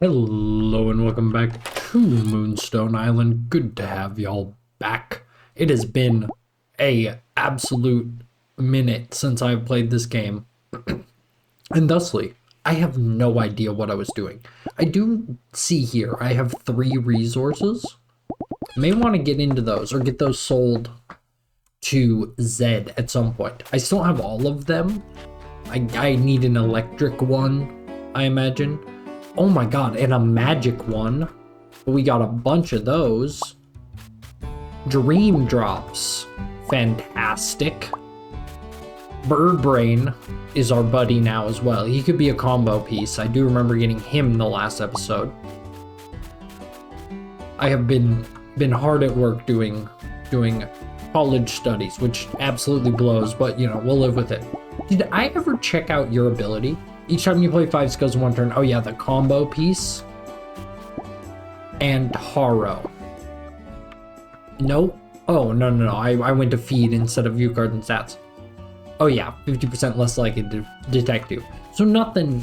Hello and welcome back to Moonstone Island. Good to have y'all back. It has been a absolute minute since I've played this game. And thusly, I have no idea what I was doing. I do see here I have 3 resources. May want to get into those or get those sold to Zed at some point. I still have all of them. I need an electric one, I imagine. Oh my god, and a magic one. We got a bunch of those. Dream drops. Fantastic. Bird Brain is our buddy now as well. He could be a combo piece. I do remember getting him in the last episode. I have been hard at work doing college studies, which absolutely blows, but you know, we'll live with it. Did I ever check out your ability? Each time you play 5 skills in one turn. Oh yeah, the combo piece. And Taro. Nope. Oh, no. I went to feed instead of view cards and stats. Oh yeah, 50% less likely to detect you. So nothing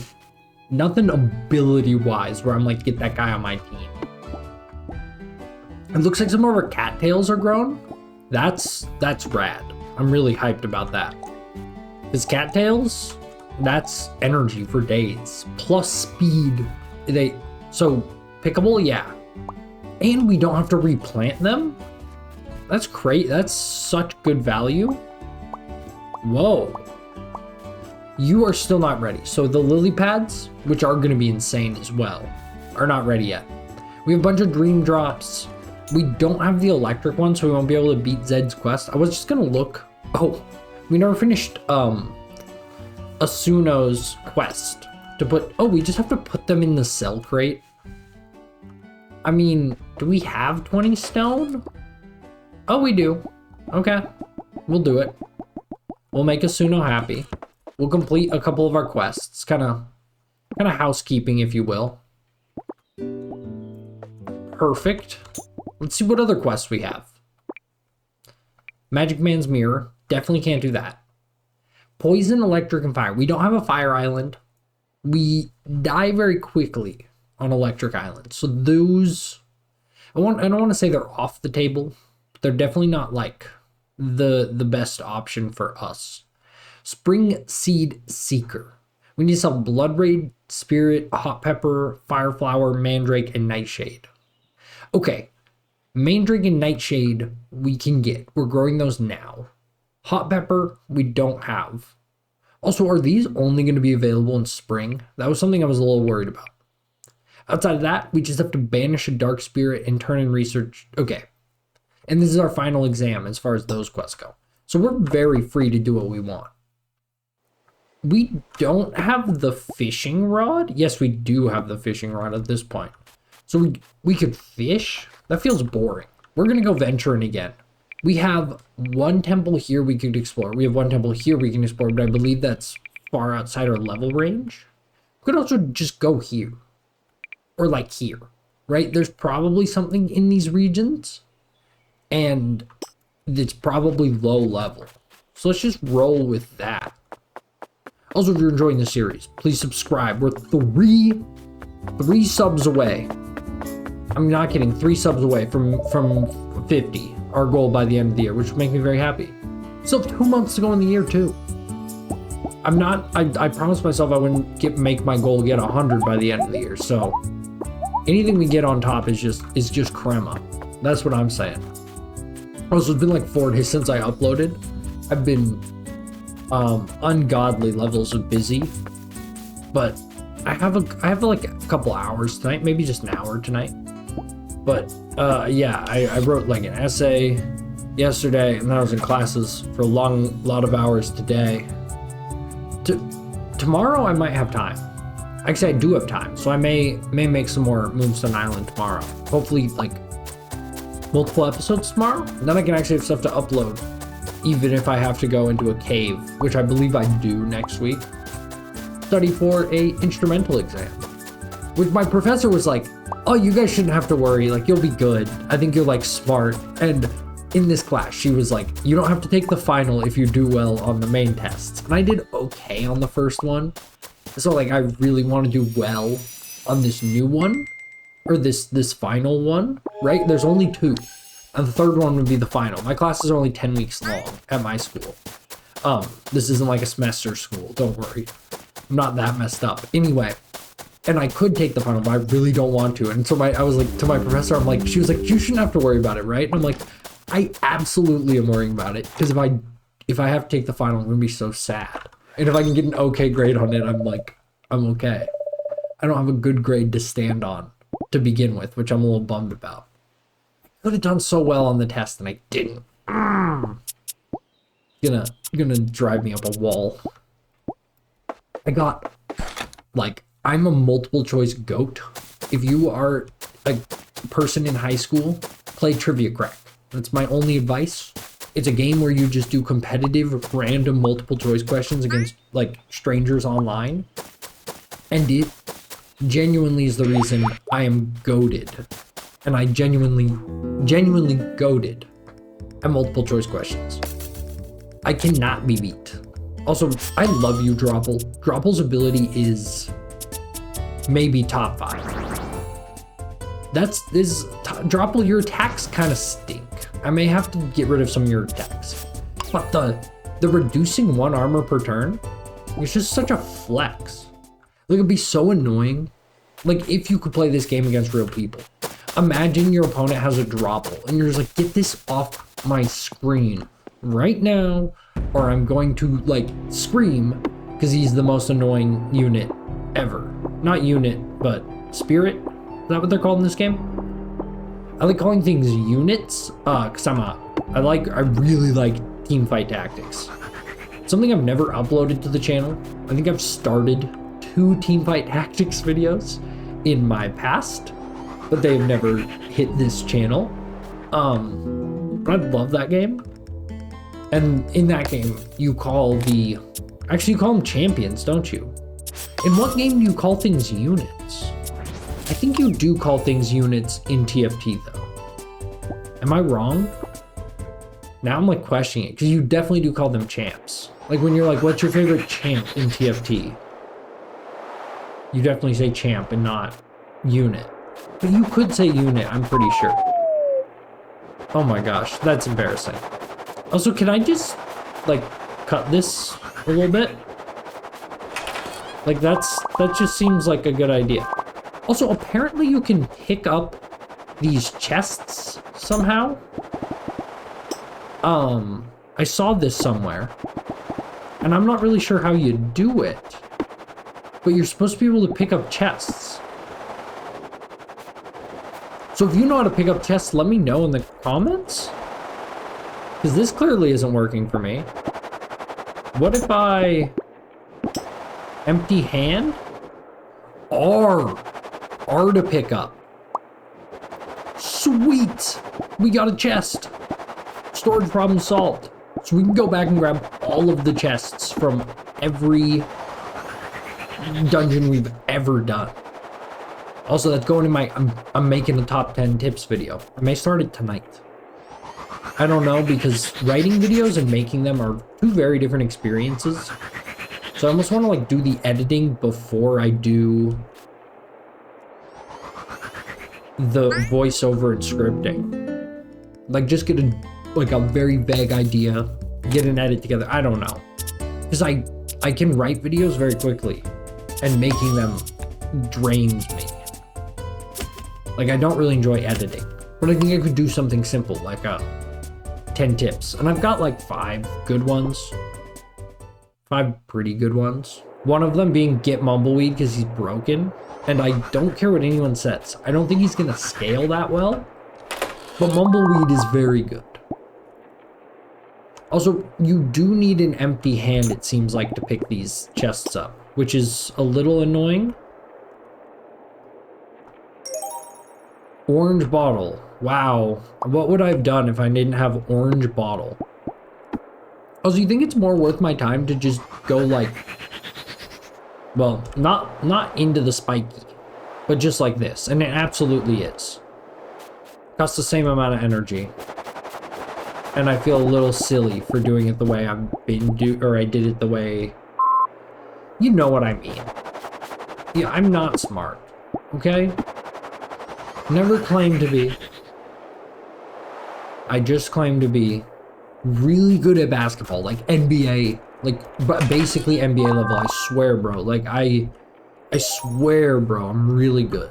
ability-wise where I'm like, get that guy on my team. It looks like some of our cattails are grown. That's rad. I'm really hyped about that. His cattails, that's energy for days. Plus speed. So pickable, yeah. And we don't have to replant them? That's great. That's such good value. Whoa. You are still not ready. So the lily pads, which are going to be insane as well, are not ready yet. We have a bunch of dream drops. We don't have the electric one, so we won't be able to beat Zed's quest. I was just going to look. Oh, we never finished Asuno's quest to put. Oh, we just have to put them in the cell crate. I mean, do we have 20 stone? Oh, we do. Okay, we'll do it. We'll make Asuno happy. We'll complete a couple of our quests, kind of housekeeping, if you will. Perfect. Let's see what other quests we have. Magic Man's Mirror. Definitely can't do that. Poison, electric, and fire. We don't have a fire island. We die very quickly on electric island. So those, I don't want to say they're off the table. But they're definitely not like the best option for us. Spring Seed Seeker. We need to sell Blood Raid, Spirit, Hot Pepper, Fireflower, Mandrake, and Nightshade. Okay. Mandrake and Nightshade we can get. We're growing those now. Hot Pepper we don't have. Also, are these only going to be available in spring? That was something I was a little worried about. Outside of that, we just have to banish a dark spirit and turn in research. Okay. And this is our final exam as far as those quests go. So we're very free to do what we want. We don't have the fishing rod. Yes, we do have the fishing rod at this point. So we could fish? That feels boring. We're going to go venturing again. We have one temple here we could explore. We have one temple here we can explore, but I believe that's far outside our level range. We could also just go here. Or like here, right? There's probably something in these regions. And it's probably low level. So let's just roll with that. Also, if you're enjoying the series, please subscribe. We're three subs away. I'm not kidding, 3 subs away from 50, our goal by the end of the year, which would make me very happy. Still 2 months to go in the year too. I promised myself I wouldn't make my goal get 100 by the end of the year, so anything we get on top is just crema. That's what I'm saying. Also, it's been like 4 days since I uploaded. I've been ungodly levels of busy, but I have like a couple hours tonight, maybe just an hour tonight. But yeah, I wrote like an essay yesterday, and then I was in classes for a lot of hours today. Tomorrow I might have time. Actually, I do have time, so I may make some more Moonstone Island tomorrow. Hopefully, like multiple episodes tomorrow. And then I can actually have stuff to upload, even if I have to go into a cave, which I believe I do next week. Study for a instrumental exam, which my professor was like, oh, you guys shouldn't have to worry, like you'll be good, I think you're like smart. And in this class she was like, you don't have to take the final if you do well on the main tests. And I did okay on the first one, so like I really want to do well on this new one, or this final one, right? There's only 2. And the third one would be the final. My classes are only 10 weeks long at my school. This isn't like a semester school, don't worry. I'm not that messed up. Anyway, and I could take the final, but I really don't want to. And so I was like, to my professor, I'm like, she was like, you shouldn't have to worry about it, right? And I'm like, I absolutely am worrying about it, because if I have to take the final, I'm gonna be so sad. And if I can get an okay grade on it, I'm okay. I don't have a good grade to stand on to begin with, which I'm a little bummed about. I could have done so well on the test and I didn't. Gonna drive me up a wall. I got, like, I'm a multiple choice goat. If you are a person in high school, play Trivia Crack. That's my only advice. It's a game where you just do competitive, random multiple choice questions against, like, strangers online. And it genuinely is the reason I am goated. And I genuinely goated at multiple choice questions. I cannot be beat. Also, I love you, Dropple. Dropple's ability is maybe top 5. Dropple, your attacks kind of stink. I may have to get rid of some of your attacks. But the reducing 1 armor per turn is just such a flex. Like, it'd be so annoying. Like, if you could play this game against real people. Imagine your opponent has a Dropple, and you're just like, get this off my screen right now, or I'm going to, like, scream, because he's the most annoying unit ever. Not unit, but spirit? Is that what they're called in this game? I like calling things units, because I really like teamfight tactics. Something I've never uploaded to the channel. I think I've started 2 teamfight tactics videos in my past, but they've never hit this channel. But I love that game. And in that game, you call them champions, don't you? In what game do you call things units? I think you do call things units in TFT though. Am I wrong? Now I'm like questioning it, because you definitely do call them champs. Like when you're like, what's your favorite champ in TFT? You definitely say champ and not unit. But you could say unit, I'm pretty sure. Oh my gosh, that's embarrassing. Also, can I just, like, cut this a little bit? Like, that just seems like a good idea. Also, apparently you can pick up these chests somehow. I saw this somewhere. And I'm not really sure how you do it. But you're supposed to be able to pick up chests. So if you know how to pick up chests, let me know in the comments. Because this clearly isn't working for me. What if I... empty hand? R to pick up. Sweet! We got a chest. Storage problem solved. So we can go back and grab all of the chests from every dungeon we've ever done. Also, that's going in my... I'm making a top 10 tips video. I may start it tonight. I don't know, because writing videos and making them are 2 very different experiences. So I almost want to, like, do the editing before I do the voiceover and scripting. Like, just get a very vague idea, get an edit together. I don't know. Because I can write videos very quickly, and making them drains me. Like, I don't really enjoy editing. But I think I could do something simple, like 10 tips. And I've got like 5 good ones. 5 pretty good ones. One of them being get Mumbleweed because he's broken. And I don't care what anyone says. I don't think he's going to scale that well. But Mumbleweed is very good. Also, you do need an empty hand, it seems like, to pick these chests up. Which is a little annoying. Orange bottle. Wow. What would I have done if I didn't have orange bottle? Also, you think it's more worth my time to just go like... well, not into the spiky, but just like this. And it absolutely is. Costs the same amount of energy. And I feel a little silly for doing it the way I've been or I did it the way... you know what I mean. Yeah, I'm not smart. Okay? Never claimed to be. I just claim to be really good at basketball, like NBA, but basically NBA level. I swear, bro. Like I swear, bro. I'm really good.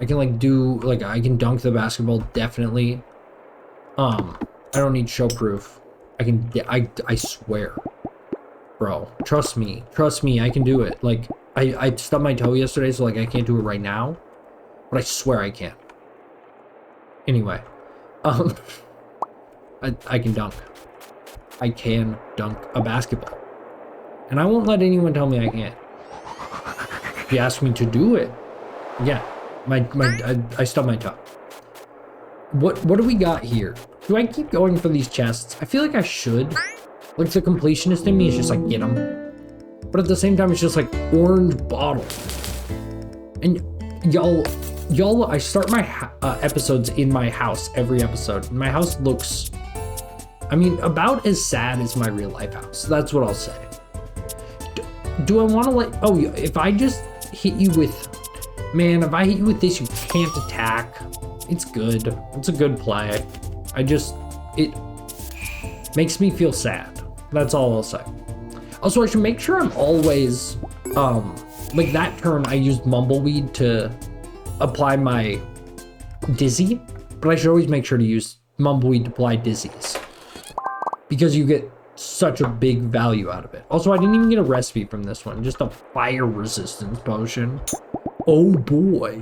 I can I can dunk the basketball definitely. I don't need show proof. I swear, bro. Trust me, I can do it. Like I stubbed my toe yesterday, so like I can't do it right now, but I swear I can. Anyway, I can dunk. I can dunk a basketball. And I won't let anyone tell me I can't. If you ask me to do it, yeah. I stubbed my toe. What do we got here? Do I keep going for these chests? I feel like I should. Like the completionist in me is just like, get them. But at the same time, it's just like orange bottle. And y'all, I start my episodes in my house every episode. My house looks, I mean, about as sad as my real life house. That's what I'll say. Do I want to oh, if I just hit you with, man, if I hit you with this, you can't attack. It's good. It's a good play. It makes me feel sad. That's all I'll say. Also, I should make sure I'm always, like that turn, I used Mumbleweed to apply my Dizzy, but I should always make sure to use Mumbleweed to apply Dizzies, because you get such a big value out of it. Also, I didn't even get a recipe from this one, just a fire resistance potion. Oh boy.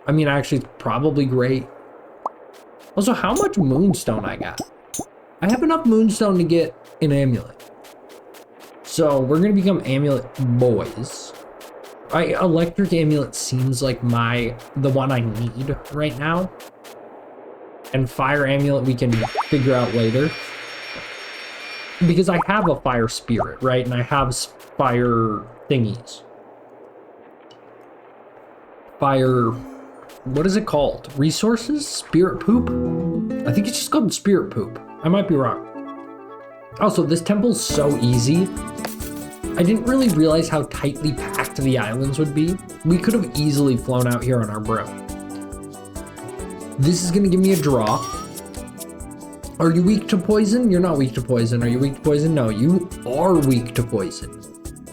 I mean, actually, it's probably great. Also, how much Moonstone I got? I have enough Moonstone to get an amulet. So, we're gonna become amulet boys. Electric amulet seems like the one I need right now. And fire amulet we can figure out later. Because I have a fire spirit, right? And I have fire thingies. Fire, what is it called? Resources? Spirit poop? I think it's just called spirit poop. I might be wrong. Also, this temple's so easy. I didn't really realize how tightly packed the islands would be. We could have easily flown out here on our broom. This is gonna give me a draw. Are you weak to poison? You're not weak to poison. Are you weak to poison? No, you are weak to poison.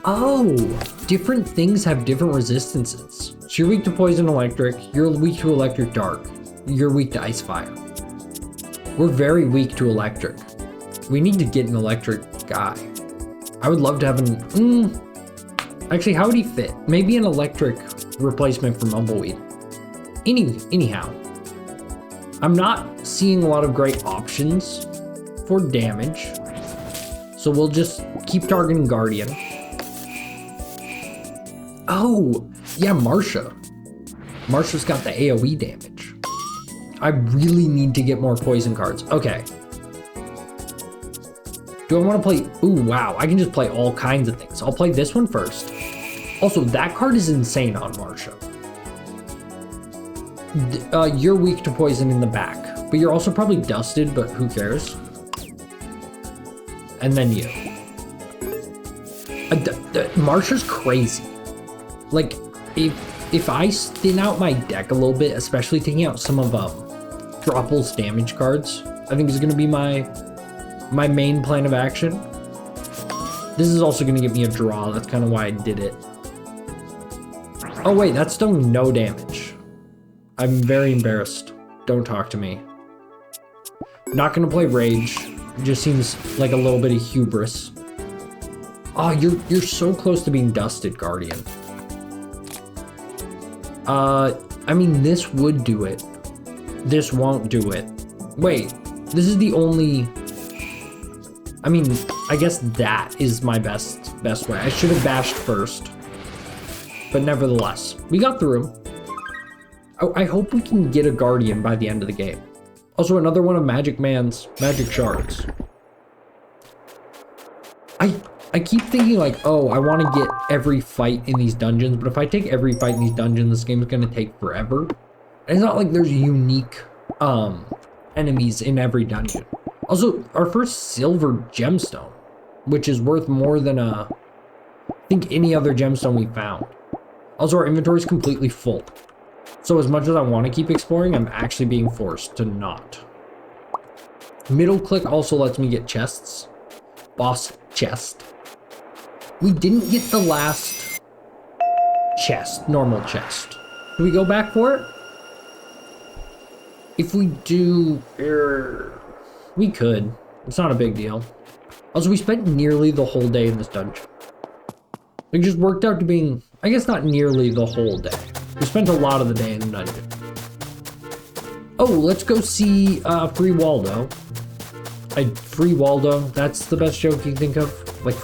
Oh, different things have different resistances. So you're weak to poison electric. You're weak to electric dark. You're weak to ice fire. We're very weak to electric. We need to get an electric guy. I would love to have an, actually, how would he fit? Maybe an electric replacement for Mumbleweed. Anyhow, I'm not seeing a lot of great options for damage. So we'll just keep targeting Guardian. Oh, yeah, Marsha. Marsha's got the AoE damage. I really need to get more poison cards. Okay. Do I want to play? Ooh, wow. I can just play all kinds of things. I'll play this one first. Also, that card is insane on Marsha. You're weak to poison in the back, but you're also probably dusted, but who cares? And then you. Marsha's crazy. Like, if I thin out my deck a little bit, especially taking out some of Dropple's damage cards, I think is going to be my main plan of action. This is also going to give me a draw. That's kind of why I did it. Oh wait, that's doing no damage. I'm very embarrassed. Don't talk to me. Not going to play Rage. It just seems like a little bit of hubris. Oh, you're so close to being dusted, Guardian. I mean, this would do it. This won't do it. Wait, this is the only... I mean, I guess that is my best way. I should have bashed first. But nevertheless, we got through him. I hope we can get a Guardian by the end of the game. Also, another one of Magic Man's magic shards. I keep thinking like, oh, I want to get every fight in these dungeons, but if I take every fight in these dungeons, this game is going to take forever. And it's not like there's unique enemies in every dungeon. Also, our first silver gemstone, which is worth more than I think any other gemstone we found. Also, our inventory is completely full. So as much as I want to keep exploring, I'm actually being forced to not. Middle click also lets me get chests. Boss chest. We didn't get the last chest, normal chest. Can we go back for it? If we do, we could. It's not a big deal. Also, we spent nearly the whole day in this dungeon. It just worked out to being, I guess not nearly the whole day. We spent a lot of the day in the dungeon. Oh, let's go see Free Waldo. Free Waldo, that's the best joke you think of? Like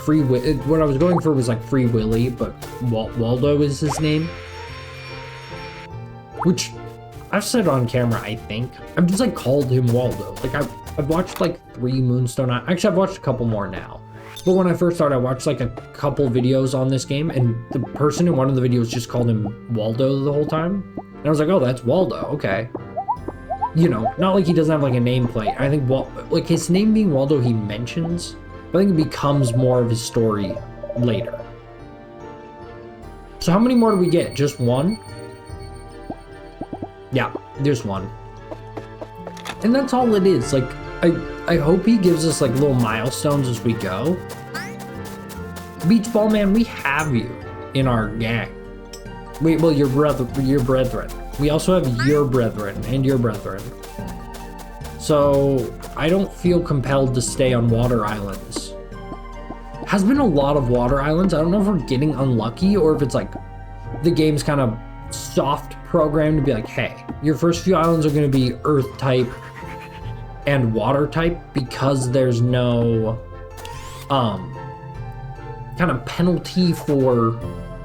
what I was going for was like Free Willy, but Waldo is his name. Which I've said on camera, I think. I've just like called him Waldo. Like I've watched like 3 Moonstone Island. Actually, I've watched a couple more now. But when I first started, I watched like a couple videos on this game, and the person in one of the videos just called him Waldo the whole time. And I was like, oh, that's Waldo, okay. You know, not like he doesn't have like a nameplate. I think like his name being Waldo, he mentions, but I think it becomes more of his story later. So how many more do we get? Just one? Yeah, there's one. And that's all it is. Like, I hope he gives us like little milestones as we go. Beach Ball Man, we have you in our gang. Wait, well, your brethren. We also have your brethren and your brethren. So I don't feel compelled to stay on water islands. Has been a lot of water islands. I don't know if we're getting unlucky or if it's like the game's kind of soft programmed to be like, hey, your first few islands are going to be earth type and water type because there's no kind of penalty for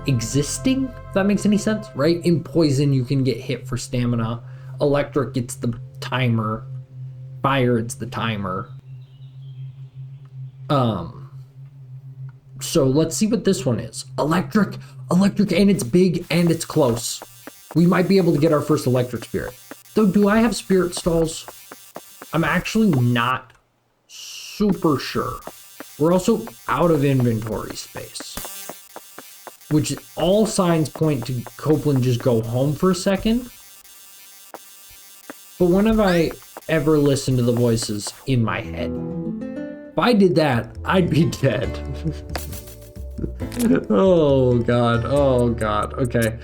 existing, if that makes any sense, right? In Poison, you can get hit for stamina. Electric, it's the timer. Fire, it's the timer. So let's see what this one is. Electric, and it's big and it's close. We might be able to get our first electric spirit. Though, do I have spirit stalls? I'm actually not super sure. We're also out of inventory space, which all signs point to Copeland just go home for a second. But when have I ever listened to the voices in my head? If I did that, I'd be dead. Oh god, okay.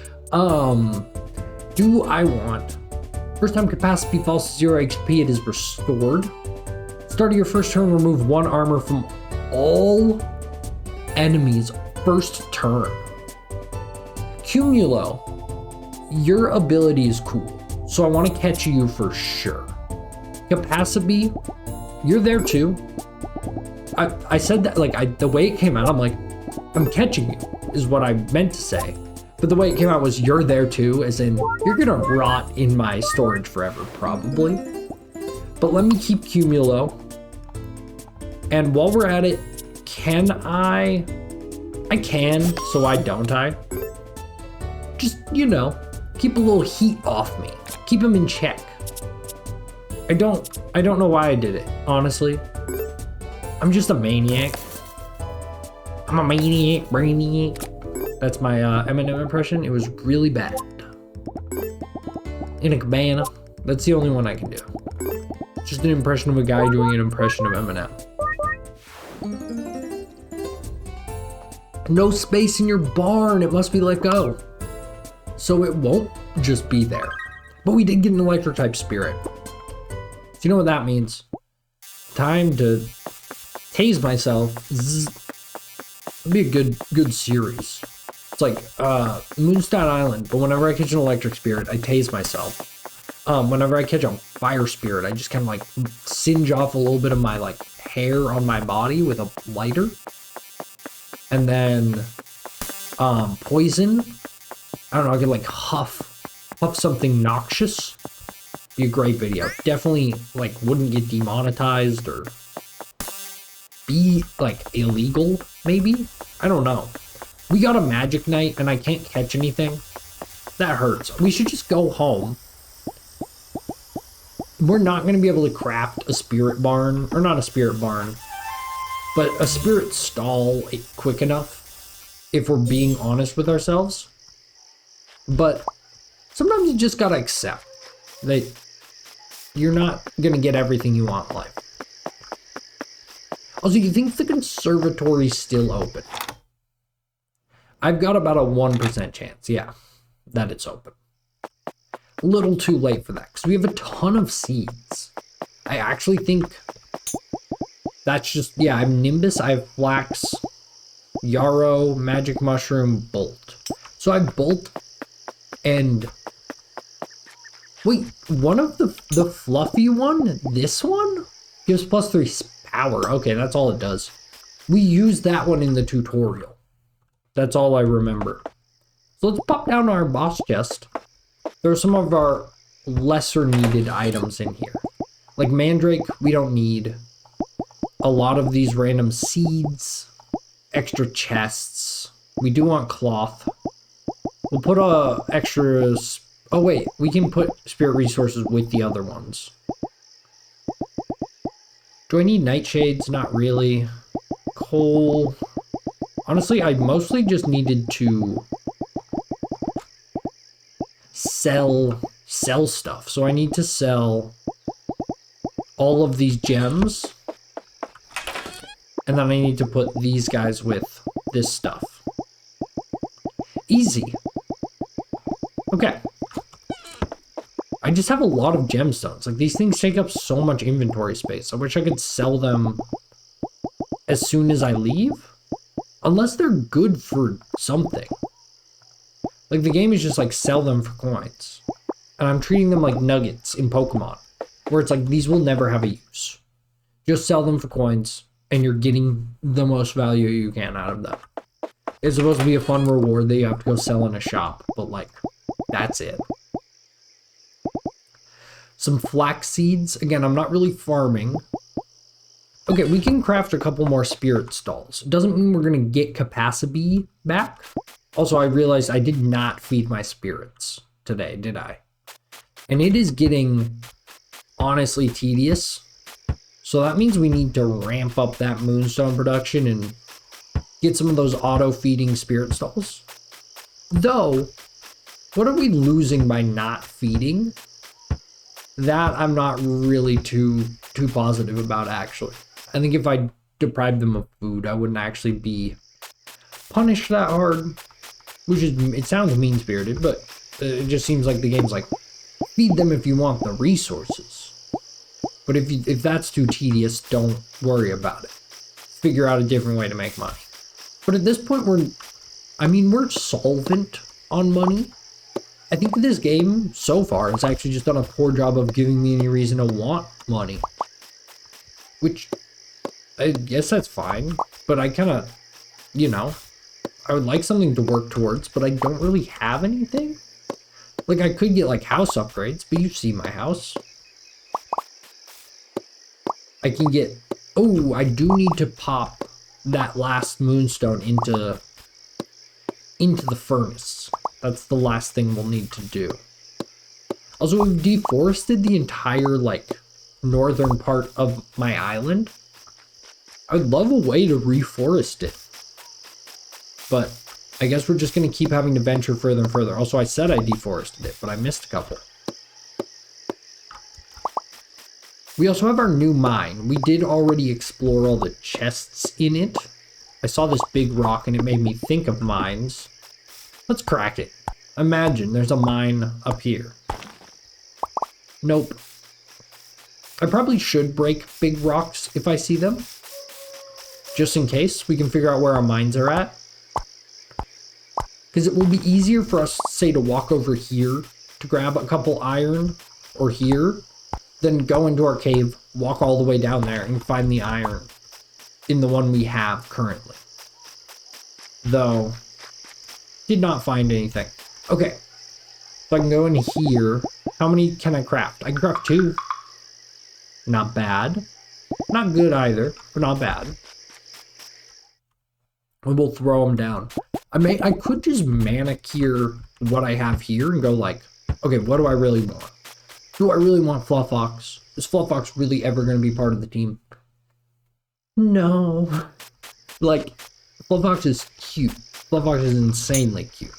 Do I want... First time capacity falls to 0 HP, it is restored. Start of your first turn, remove 1 armor from all enemies first turn. Cumulo, your ability is cool, so I want to catch you for sure. Capacity, you're there too. I said that, like, the way it came out, I'm like, I'm catching you, is what I meant to say. But the way it came out was, you're there too, as in, you're gonna rot in my storage forever, probably. But let me keep Cumulo. And while we're at it, can I can, so why don't I? Just, you know, keep a little heat off me. Keep him in check. I don't know why I did it, honestly. I'm just a maniac. I'm a maniac, brainiac. That's my Eminem impression. It was really bad. In a cabana. That's the only one I can do. Just an impression of a guy doing an impression of Eminem. No space in your barn. It must be let go. So it won't just be there. But we did get an electric type spirit. So you know what that means? Time to tase myself. It'll be a good series. It's like Moonstone Island, but whenever I catch an electric spirit, I tase myself. Whenever I catch a fire spirit, I just kind of like singe off a little bit of my like hair on my body with a lighter. And then poison, I don't know, I could like huff something noxious. Be a great video. Definitely like wouldn't get demonetized or be like illegal, maybe? I don't know. We got a magic night and I can't catch anything. That hurts. We should just go home. We're not going to be able to craft a spirit barn, or not a spirit barn, but a spirit stall quick enough, if we're being honest with ourselves. But sometimes you just gotta accept that you're not gonna get everything you want in life. Also, you think the conservatory's still open? I've got about a 1% chance, yeah, that it's open. A little too late for that, because we have a ton of seeds. I actually think that's just, yeah, I have Nimbus, I have Flax, Yarrow, Magic Mushroom, Bolt. So I have Bolt, and wait, one of the fluffy one, this one, gives +3 power. Okay, that's all it does. We used that one in the tutorial. That's all I remember. So let's pop down our boss chest. There are some of our lesser needed items in here. Like Mandrake, we don't need. A lot of these random seeds, extra chests. We do want cloth. We'll put extras. Oh wait, we can put spirit resources with the other ones. Do I need nightshades? Not really. Coal. Honestly, I mostly just needed to sell stuff. So I need to sell all of these gems. And then I need to put these guys with this stuff. Easy. Okay. I just have a lot of gemstones. Like, these things take up so much inventory space. I wish I could sell them as soon as I leave. Unless they're good for something. Like, the game is just like, sell them for coins. And I'm treating them like nuggets in Pokemon. Where it's like, these will never have a use. Just sell them for coins. And you're getting the most value you can out of them. It's supposed to be a fun reward that you have to go sell in a shop. But, like, that's it. Some flax seeds. Again, I'm not really farming. Okay, we can craft a couple more spirit stalls. Doesn't mean we're going to get capacity back. Also, I realized I did not feed my spirits today, did I? And it is getting, honestly, tedious. So that means we need to ramp up that Moonstone production and get some of those auto-feeding spirit stalls. Though, what are we losing by not feeding? That I'm not really too positive about, actually. I think if I deprived them of food, I wouldn't actually be punished that hard. Which is, it sounds mean-spirited, but it just seems like the game's like, feed them if you want the resources. But if that's too tedious, don't worry about it. Figure out a different way to make money. But at this point, we're solvent on money. I think this game, so far, has actually just done a poor job of giving me any reason to want money. Which, I guess that's fine. But I kind of, I would like something to work towards, but I don't really have anything. Like, I could get, like, house upgrades, but you see my house. I can get... Oh, I do need to pop that last moonstone into the furnace. That's the last thing we'll need to do. Also, we've deforested the entire, like, northern part of my island. I'd love a way to reforest it. But I guess we're just going to keep having to venture further and further. Also, I said I deforested it, but I missed a couple. We also have our new mine. We did already explore all the chests in it. I saw this big rock and it made me think of mines. Let's crack it. Imagine there's a mine up here. Nope. I probably should break big rocks if I see them. Just in case we can figure out where our mines are at. Because it will be easier for us, say, to walk over here to grab a couple iron or here. Then go into our cave, walk all the way down there, and find the iron in the one we have currently. Though, did not find anything. Okay, so I can go in here. How many can I craft? I can craft 2. Not bad. Not good either, but not bad. We will throw them down. I could just manicure what I have here and go like, okay, what do I really want? Do I really want Fluffox? Is Fluffox really ever going to be part of the team? No. Like, Fluffox is cute. Fluffox is insanely cute.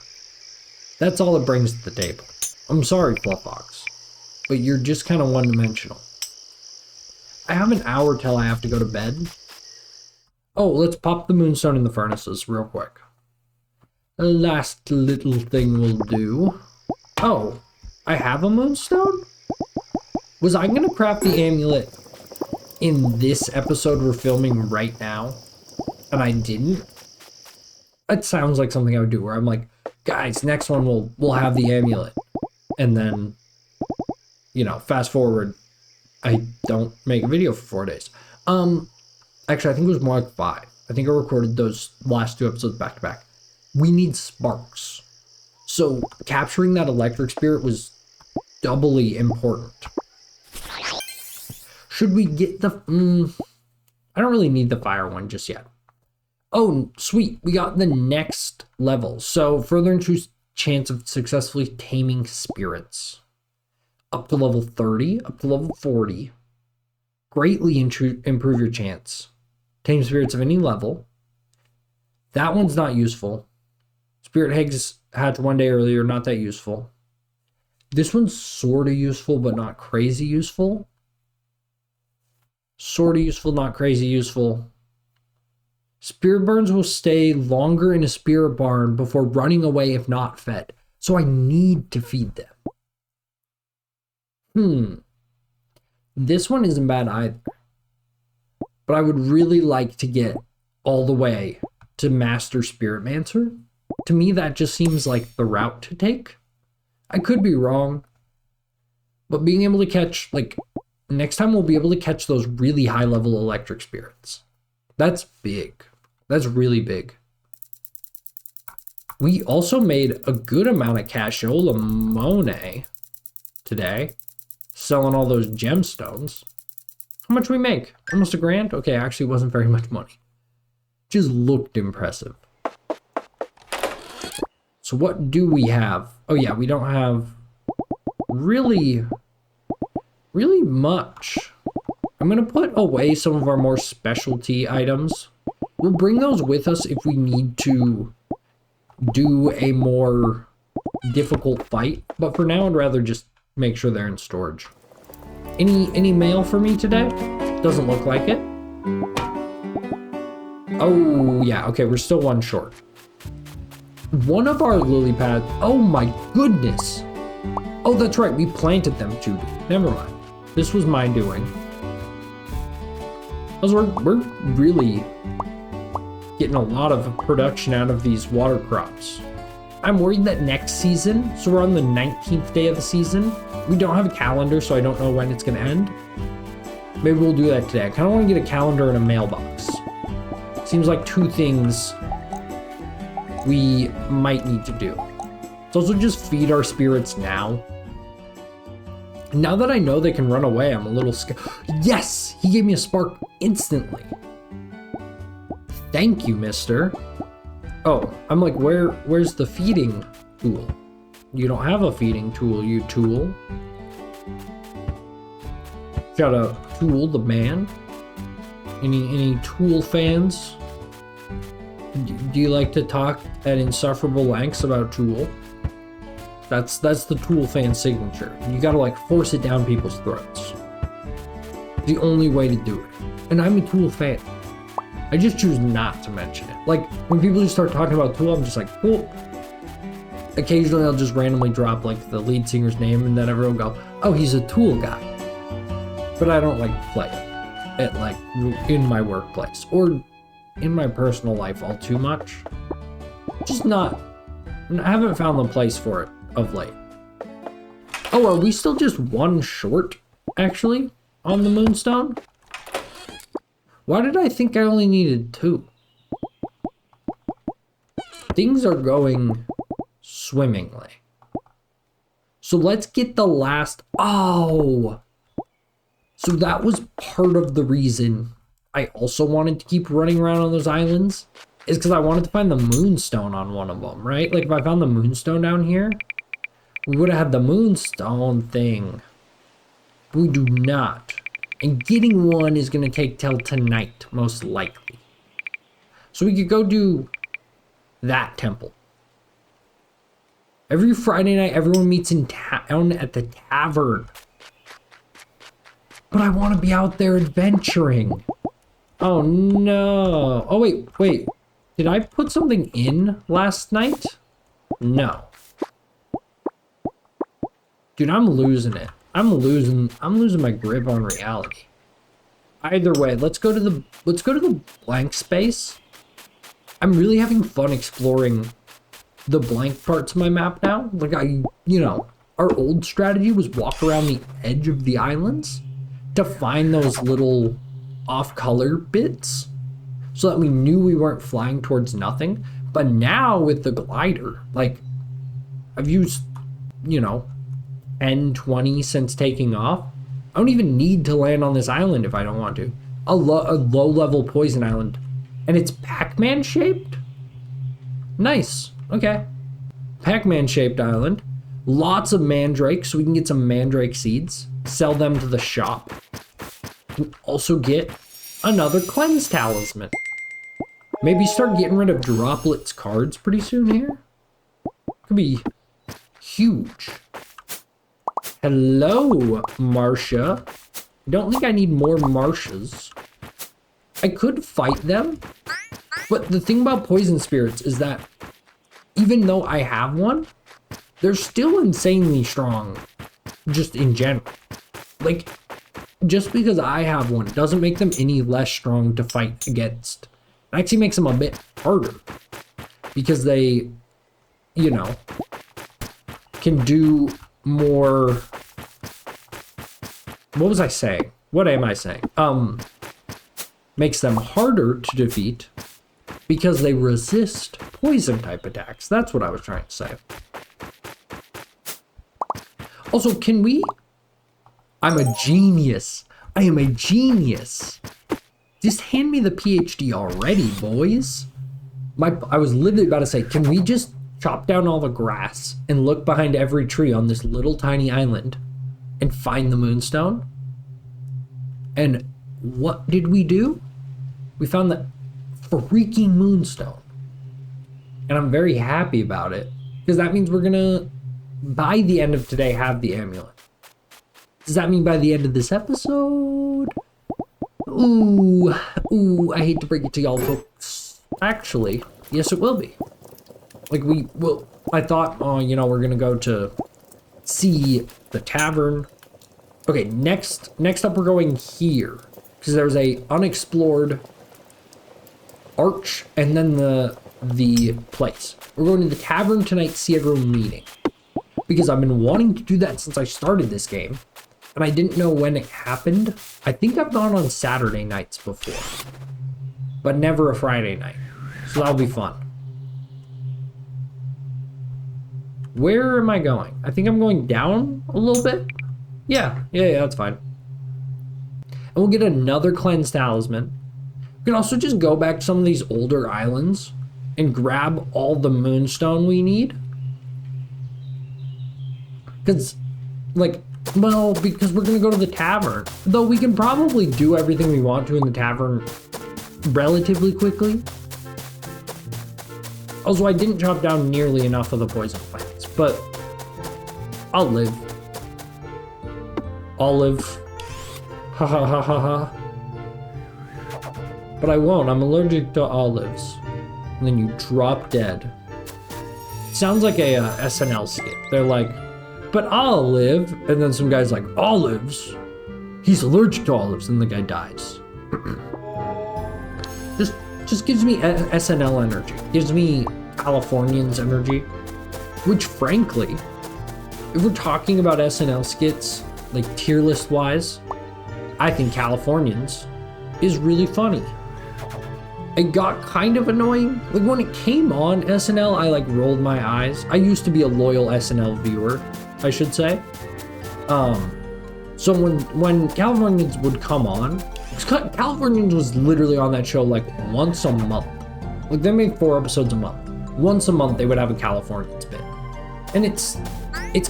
That's all it brings to the table. I'm sorry, Fluffbox, but you're just kind of one-dimensional. I have an hour till I have to go to bed. Oh, let's pop the moonstone in the furnaces real quick. The last little thing we'll do. Oh, I have a moonstone? Was I gonna craft the amulet in this episode we're filming right now, and I didn't? That sounds like something I would do, where I'm like, guys, next one we'll have the amulet. And then, you know, fast forward, I don't make a video for 4 days. Actually, I think it was more like 5. I think I recorded those last 2 episodes back to back. We need sparks. So capturing that electric spirit was doubly important. Should we get the... I don't really need the fire one just yet. Oh, sweet. We got the next level. So further increase chance of successfully taming spirits. Up to level 30, up to level 40. Greatly improve your chance. Tame spirits of any level. That one's not useful. Spirit eggs hatch 1 day earlier, not that useful. This one's sort of useful, but not crazy useful. Sort of useful, not crazy useful. Spirit burns will stay longer in a spirit barn before running away if not fed. So I need to feed them. This one isn't bad either. But I would really like to get all the way to Master Spiritmancer. To me, that just seems like the route to take. I could be wrong. But being able to catch, like, next time we'll be able to catch those really high-level electric spirits. That's big. That's really big. We also made a good amount of cashola money today. Selling all those gemstones. How much we make? Almost $1,000? Okay, actually it wasn't very much money. Just looked impressive. So what do we have? Oh yeah, we don't have really much. I'm gonna put away some of our more specialty items. We'll bring those with us if we need to do a more difficult fight. But for now, I'd rather just make sure they're in storage. Any mail for me today? Doesn't look like it. Oh, yeah. Okay, we're still 1 short. One of our lily pads... Oh, my goodness. Oh, that's right. We planted them, Judy. Never mind. This was my doing. Because we're really getting a lot of production out of these water crops. I'm worried that next season, so we're on the 19th day of the season. We don't have a calendar, so I don't know when it's going to end. Maybe we'll do that today. I kind of want to get a calendar and a mailbox. Seems like 2 things we might need to do. So also just feed our spirits now. Now that I know they can run away, I'm a little scared. Yes! He gave me a spark instantly. Thank you, mister. Oh, I'm like, where's the feeding tool? You don't have a feeding tool, you tool. Got a tool, the man. Any tool fans? Do you like to talk at insufferable lengths about Tool? That's the Tool fan signature. You gotta like force it down people's throats. The only way to do it. And I'm a Tool fan. I just choose not to mention it. Like, when people just start talking about Tool, I'm just like, cool. Occasionally I'll just randomly drop like the lead singer's name and then everyone will go, oh, he's a Tool guy. But I don't like play it at like in my workplace or in my personal life all too much. Just not, I haven't found the place for it of late. Oh, are we still just 1 short actually on the Moonstone? Why did I think I only needed 2? Things are going swimmingly. So let's get the last, oh! So that was part of the reason I also wanted to keep running around on those islands, is because I wanted to find the Moonstone on one of them, right? Like if I found the Moonstone down here, we would have had the Moonstone thing. But we do not. And getting one is going to take till tonight, most likely. So we could go do that temple. Every Friday night, everyone meets in town at the tavern. But I want to be out there adventuring. Oh no. Oh wait. Did I put something in last night? No. Dude, I'm losing it. I'm losing my grip on reality. Either way, let's go to the blank space. I'm really having fun exploring the blank parts of my map now. Like our old strategy was walk around the edge of the islands to find those little off-color bits so that we knew we weren't flying towards nothing. But now with the glider, like I've used, 10, 20 since taking off. I don't even need to land on this island if I don't want to. A low-level poison island. And it's Pac-Man shaped? Nice. Okay. Pac-Man shaped island. Lots of mandrakes, so we can get some mandrake seeds. Sell them to the shop. And also get another cleanse talisman. Maybe start getting rid of droplets cards pretty soon here. Could be huge. Hello, Marcia. Don't think I need more Marcias. I could fight them, but the thing about poison spirits is that even though I have one, they're still insanely strong, just in general. Like, just because I have one doesn't make them any less strong to fight against. It actually makes them a bit harder because they, can do more. What was I saying? What am I saying? Makes them harder to defeat because they resist poison type attacks. That's what I was trying to say. Also, can we? I'm a genius. I am a genius. Just hand me the PhD already, boys. I was literally about to say, can we just chop down all the grass and look behind every tree on this little tiny island and find the Moonstone? And what did we do? We found the freaking Moonstone. And I'm very happy about it because that means we're gonna, by the end of today, have the amulet. Does that mean by the end of this episode? Ooh, I hate to break it to y'all, folks. Actually, yes, it will be. Like, I thought, we're gonna go to see the tavern. Okay, next up we're going here. Because there's a unexplored arch and then the place. We're going to the tavern tonight to see everyone meeting. Because I've been wanting to do that since I started this game. And I didn't know when it happened. I think I've gone on Saturday nights before. But never a Friday night. So that'll be fun. Where am I going? I think I'm going down a little bit. Yeah, that's fine. And we'll get another cleanse talisman. We can also just go back to some of these older islands and grab all the Moonstone we need. Because we're going to go to the tavern. Though we can probably do everything we want to in the tavern relatively quickly. Also, I didn't chop down nearly enough of the poison plants, but I'll live. Olive. Ha ha ha ha ha. But I won't. I'm allergic to olives. And then you drop dead. Sounds like a SNL skit. They're like, but I'll live. And then some guy's like, olives? He's allergic to olives. And the guy dies. Just gives me SNL energy. Gives me Californians energy. Which, frankly, if we're talking about SNL skits, like tier list wise, I think Californians is really funny. It got kind of annoying. Like when it came on SNL, I rolled my eyes. I used to be a loyal SNL viewer, I should say. So when Californians would come on, Californians was literally on that show once a month. Like they made 4 episodes a month. Once a month they would have a Californians bit. And it's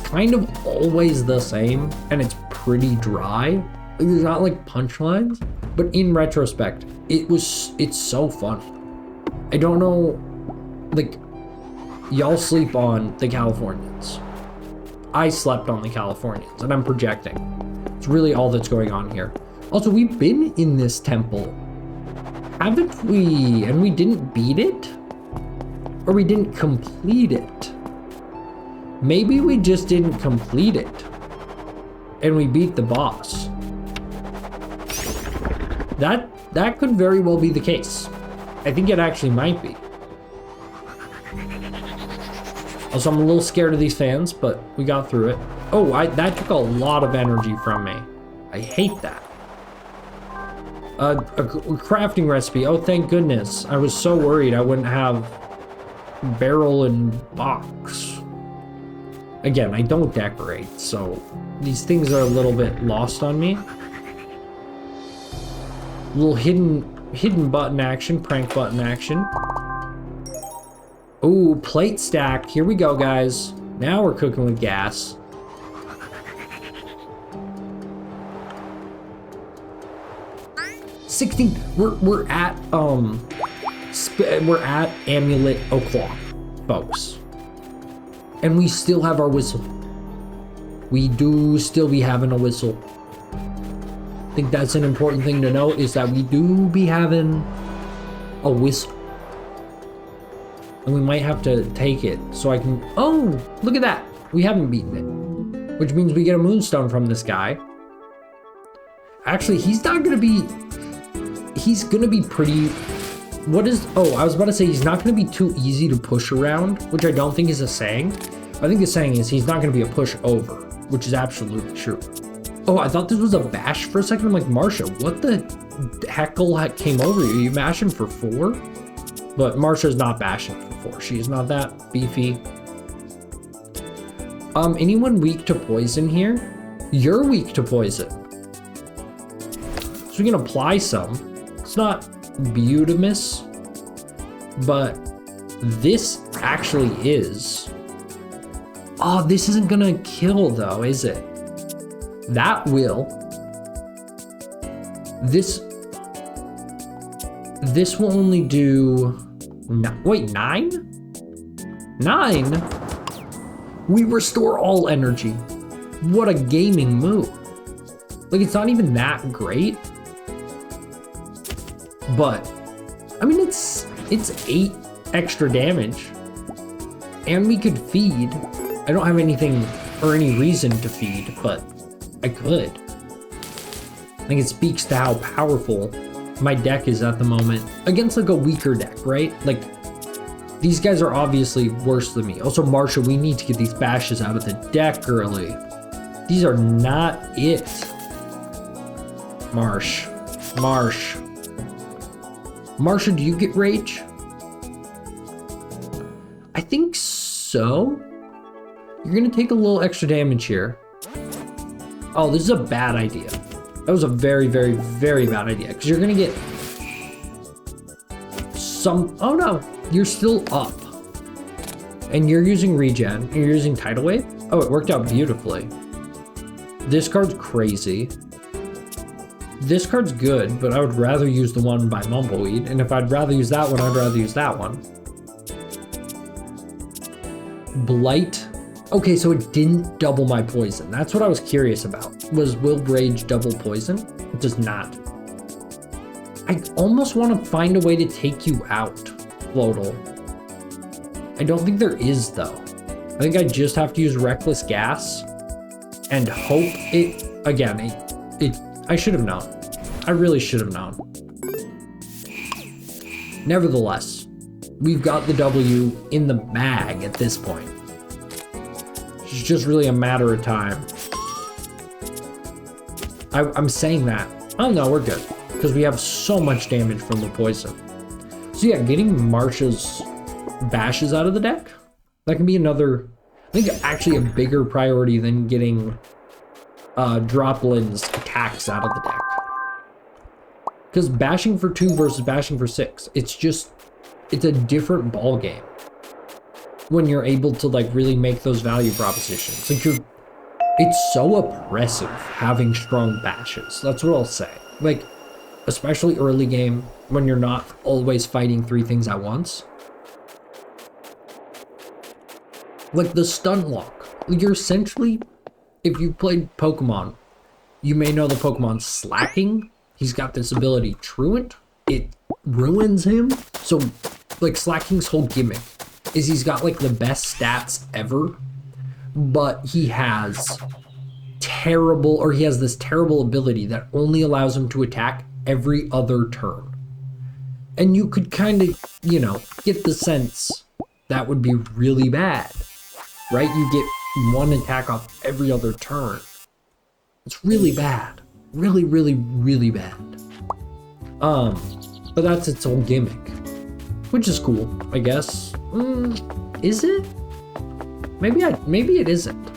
kind of always the same, and it's pretty dry. There's not punchlines, but in retrospect, it's so funny. I don't know, y'all sleep on the Californians. I slept on the Californians, and I'm projecting. It's really all that's going on here. Also, we've been in this temple, haven't we? And we didn't beat it? Or we didn't complete it? Maybe we just didn't complete it, and we beat the boss. That could very well be the case. I think it actually might be. Also, I'm a little scared of these fans, but we got through it. Oh, that took a lot of energy from me. I hate that. A crafting recipe. Oh, thank goodness. I was so worried I wouldn't have barrel and box. Again, I don't decorate, so these things are a little bit lost on me. Little hidden button action, prank button action. Ooh, plate stack. Here we go, guys. Now we're cooking with gas. We're at Amulet O'Clock, folks. And we still have our whistle. We do still be having a whistle. I think that's an important thing to note, is that we do be having a whistle. And we might have to take it so I can... Oh, look at that. We haven't beaten it. Which means we get a moonstone from this guy. Actually, he's not going to be... He's going to be pretty... What is... Oh, I was about to say he's not going to be too easy to push around, which I don't think is a saying. I think the saying is he's not going to be a pushover, which is absolutely true. Oh, I thought this was a bash for a second. I'm like, Marsha, what the heckle came over you? Are you bashing for 4? But Marsha's not bashing for 4. She's not that beefy. Anyone weak to poison here? You're weak to poison. So we can apply some. It's not beautimous, but this actually is. Oh, this isn't gonna kill though, is it? That will. This will only do... Wait, 9? 9? We restore all energy. What a gaming move. Like, it's not even that great. But, I mean, it's 8 extra damage. And we could feed. I don't have anything or any reason to feed, but I could. I think it speaks to how powerful my deck is at the moment against like a weaker deck, right? Like, these guys are obviously worse than me. Also, Marsha, we need to get these bashes out of the deck early. These are not it. Marsha, do you get rage? I think so. You're gonna take a little extra damage here. Oh, this is a bad idea. That was a very, very, very bad idea, because you're gonna get some... Oh no, you're still up. And you're using regen, and you're using tidal wave? Oh, it worked out beautifully. This card's crazy. This card's good, but I would rather use the one by Mumbleweed, and if I'd rather use that one, I'd rather use that one. Blight. Okay, so it didn't double my poison. That's what I was curious about. Will Rage double poison? It does not. I almost want to find a way to take you out, Floatal. I don't think there is, though. I think I just have to use Reckless Gas and hope it... Again, I should have known. I really should have known. Nevertheless, we've got the W in the bag at this point. It's just really a matter of time. I'm saying that. Oh no, we're good. Because we have so much damage from the poison. So yeah, getting Marsha's bashes out of the deck, that can be another, I think actually a bigger priority than getting Droplin's attacks out of the deck. Because bashing for 2 versus bashing for 6, it's a different ball game when you're able to like really make those value propositions. Like it's so oppressive having strong bashes. That's what I'll say. Like, especially early game when you're not always fighting 3 things at once. Like the stunt lock. You're essentially, if you played Pokemon, you may know the Pokemon Slacking. He's got this ability, Truant. It ruins him. So, like, Slacking's whole gimmick is he's got, like, the best stats ever, but he has this terrible ability that only allows him to attack every other turn. And you could kind of, you know, get the sense that would be really bad, right? You get one attack off every other turn. It's really bad. Really, really, really bad. But that's its whole gimmick, which is cool, I guess. Is it? Maybe it isn't.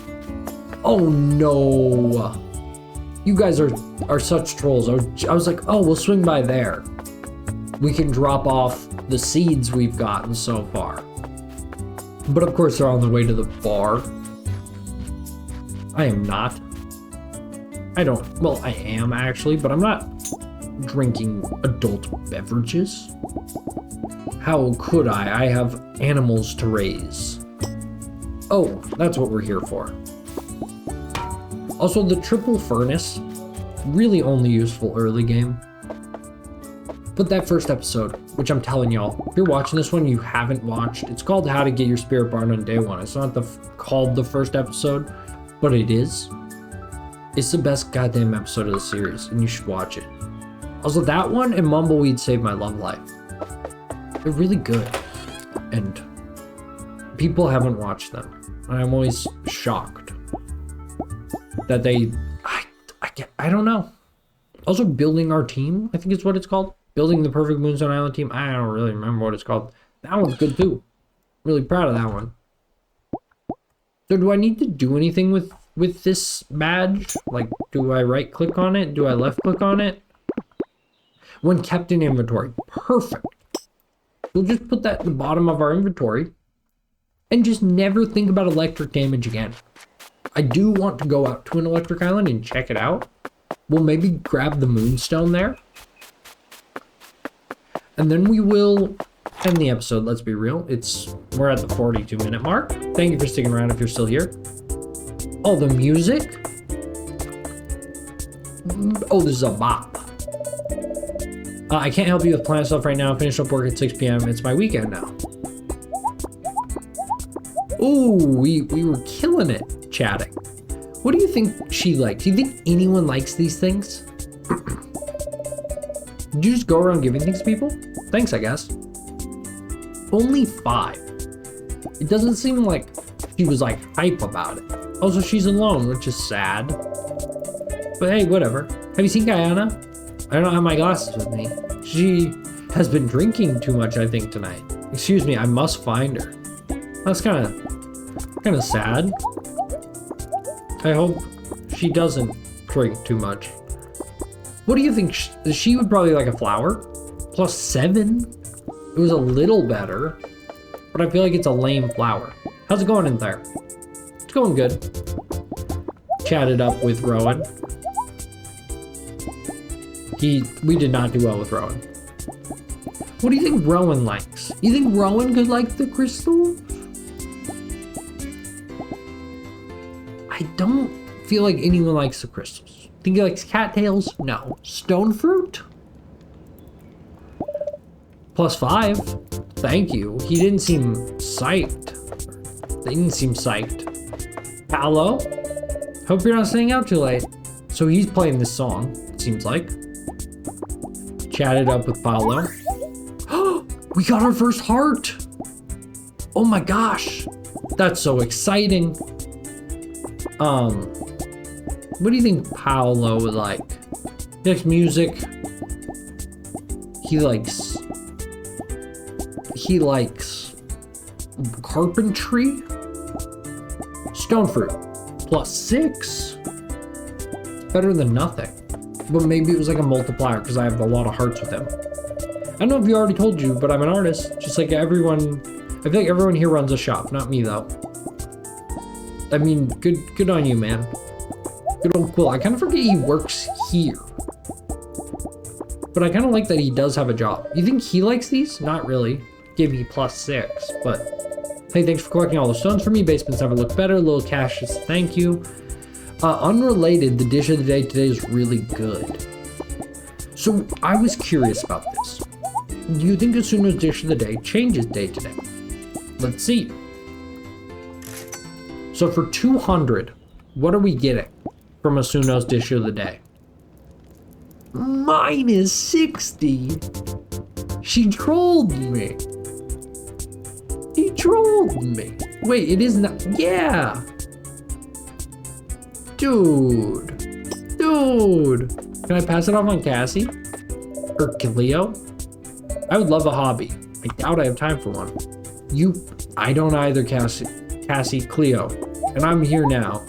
Oh no! You guys are such trolls. I was like, oh, we'll swing by there. We can drop off the seeds we've gotten so far. But of course, they're on the way to the bar. I am not. Well, I am actually, but I'm not drinking adult beverages. How could I? I have animals to raise. Oh, that's what we're here for. Also, the triple furnace, really only useful early game. But that first episode, which I'm telling y'all, if you're watching this one you haven't watched, it's called How to Get Your Spirit Barn on Day 1. It's not called the first episode, but it is. It's the best goddamn episode of the series, and you should watch it. Also, that one and Mumbleweed Saved My Love Life. They're really good, and people haven't watched them. And I'm always shocked that I don't know. Also, Building Our Team, I think is what it's called. Building the Perfect Moonstone Island Team. I don't really remember what it's called. That one's good too. Really proud of that one. So do I need to do anything with this badge? Like, do I right click on it? Do I left click on it? When kept in inventory. Perfect. We'll just put that at the bottom of our inventory and just never think about electric damage again. I do want to go out to an electric island and check it out. We'll maybe grab the Moonstone there. And then we will end the episode, let's be real. We're at the 42-minute mark. Thank you for sticking around if you're still here. Oh, the music? Oh, this is a bop. I can't help you with plant stuff right now. I finished up work at 6 p.m. It's my weekend now. Ooh, we were killing it chatting. What do you think she likes? Do you think anyone likes these things? Did you just go around giving things to people? Thanks, I guess. Only 5. It doesn't seem like she was like hype about it. Also, she's alone, which is sad. But hey, whatever. Have you seen Guyana? I don't have my glasses with me. She has been drinking too much, I think, tonight. Excuse me, I must find her. That's kind of sad. I hope she doesn't drink too much. What do you think? She would probably like a flower. +7. It was a little better, but I feel like it's a lame flower. How's it going in there? It's going good. Chatted up with Rowan. We did not do well with Rowan. What do you think Rowan likes? You think Rowan could like the crystal? I don't feel like anyone likes the crystals. Think he likes cattails? No. Stone fruit? +5. Thank you. He didn't seem psyched. They didn't seem psyched. Paolo? Hope you're not staying out too late. So he's playing this song, it seems like. Chatted up with Paolo. We got our first heart! Oh my gosh! That's so exciting. What do you think Paolo would like? He likes music. He likes carpentry. Stone fruit. +6. Better than nothing. But maybe it was like a multiplier because I have a lot of hearts with him. I don't know if you already told you, but I'm an artist. Just like everyone. I feel like everyone here runs a shop. Not me though. I mean, good on you, man. Good old Quill. I kind of forget he works here. But I kind of like that he does have a job. You think he likes these? Not really. Give me +6, but Hey, thanks for collecting all the stones for me. Basements never look better. Little Cassius, thank you. Unrelated, the dish of the day today is really good. So I was curious about this. Do you think Asuno's dish of the day changes day to day? Let's see. So for 200, what are we getting from Asuno's dish of the day? Minus 60. She trolled me. He trolled me. Wait, it is not. Yeah. Dude. Can I pass it off on Cassie? Or Cleo? I would love a hobby. I doubt I have time for one. I don't either, Cassie, Cleo. And I'm here now.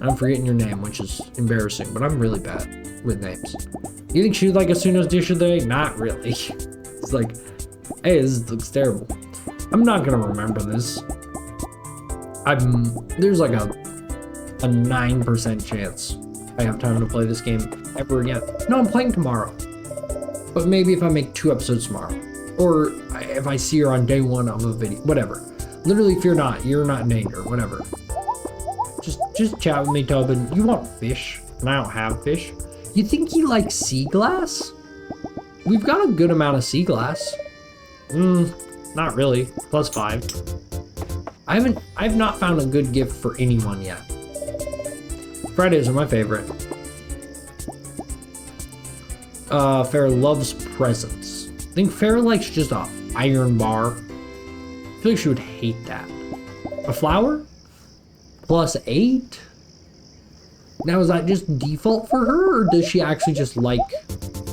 I'm forgetting your name, which is embarrassing, but I'm really bad with names. You think she would like Asuno's dish of the day? Not really. It's like, hey, this looks terrible. I'm not gonna remember this. There's like a 9% chance I have time to play this game ever again. No, I'm playing tomorrow. But maybe if I make 2 episodes tomorrow. Or if I see her on day 1 of a video. Whatever. Literally, fear not. You're not in anger. Whatever. Just chat with me, Tobin. You want fish? And I don't have fish. You think he likes sea glass? We've got a good amount of sea glass. Not really. +5. I've not found a good gift for anyone yet. Fridays are my favorite. Farrah loves presents. I think Farrah likes just a iron bar. I feel like she would hate that. A flower? +8? Now, is that just default for her, or does she actually just like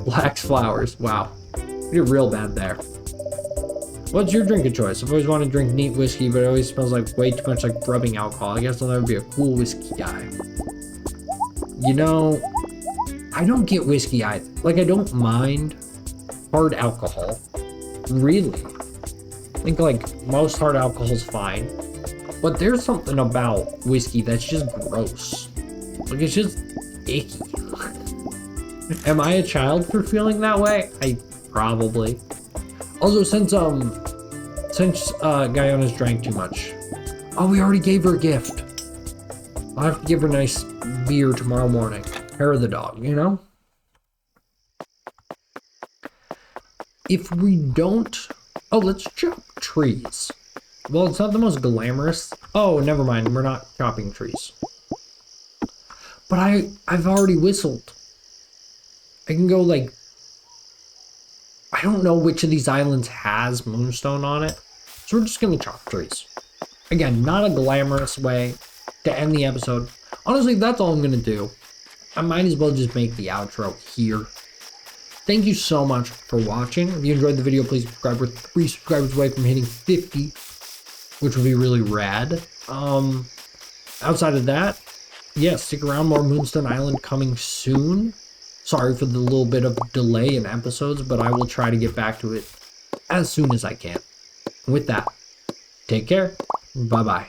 Black's flowers? Wow. We did real bad there. What's your drink of choice? I've always wanted to drink neat whiskey, but it always smells like way too much like rubbing alcohol. I guess I'll never be a cool whiskey guy. You know, I don't get whiskey either. Like, I don't mind hard alcohol. Really. I think, like, most hard alcohol's fine. But there's something about whiskey that's just gross. Like, it's just icky. Am I a child for feeling that way? Probably. Also, since Guyana's drank too much. Oh, we already gave her a gift. I'll have to give her a nice beer tomorrow morning. Her the dog, you know? If we don't... Oh, let's chop trees. Well, it's not the most glamorous. Oh, never mind. We're not chopping trees. But I've already whistled. I can go, like... I don't know which of these islands has Moonstone on it. So we're just going to chop trees. Again, not a glamorous way to end the episode. Honestly, that's all I'm going to do. I might as well just make the outro here. Thank you so much for watching. If you enjoyed the video, please subscribe. We're 3 subscribers away from hitting 50, which would be really rad. Outside of that, yeah, stick around. More Moonstone Island coming soon. Sorry for the little bit of delay in episodes, but I will try to get back to it as soon as I can. With that, take care. Bye-bye.